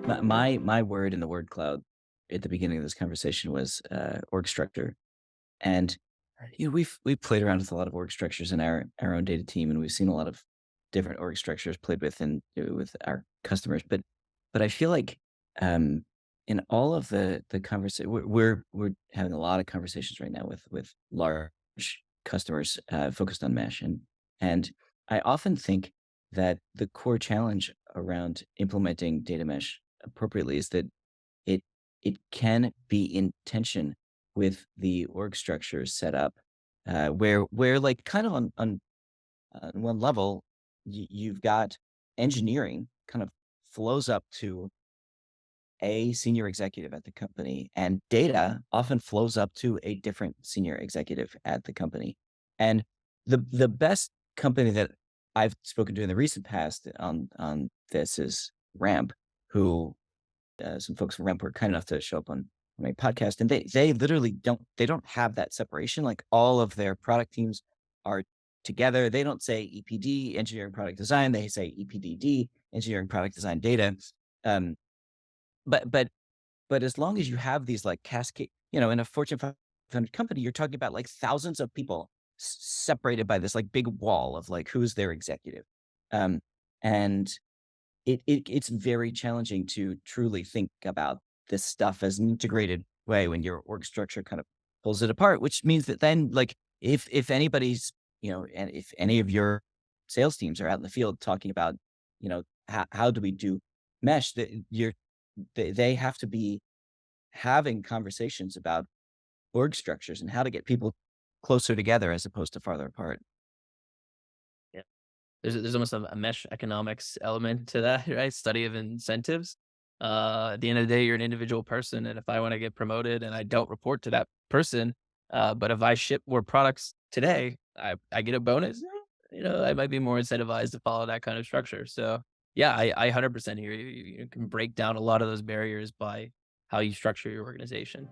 My word in the word cloud at the beginning of this conversation was org structure, and we've played around with a lot of org structures in our own data team, and we've seen a lot of different org structures played with with our customers. But I feel like um, in all of the conversation, we're having a lot of conversations right now with large customers focused on mesh, and I often think that the core challenge around implementing data mesh appropriately is that it it can be in tension with the org structure set up, where like kind of on one level, you've got engineering kind of flows up to a senior executive at the company, and data often flows up to a different senior executive at the company. And the best company that I've spoken to in the recent past on this is Ramp, who some folks from Ramp were kind enough to show up on my podcast, and they literally don't have that separation. Like all of their product teams are together. They don't say EPD, engineering product design. They say EPDD, engineering product design data. Um, but as long as you have these like cascade, in a Fortune 500 company, you're talking about like thousands of people separated by this like big wall of like who's their executive, um, and it's very challenging to truly think about this stuff as an integrated way when your org structure kind of pulls it apart, which means that then like if anybody's, and if any of your sales teams are out in the field talking about, how do we do mesh, that they have to be having conversations about org structures and how to get people closer together as opposed to farther apart. Yeah. There's almost a mesh economics element to that, right? Study of incentives. At the end of the day, you're an individual person, and if I want to get promoted and I don't report to that person, but if I ship more products today, I get a bonus. I might be more incentivized to follow that kind of structure. So, yeah, I 100% hear you. You can break down a lot of those barriers by how you structure your organization.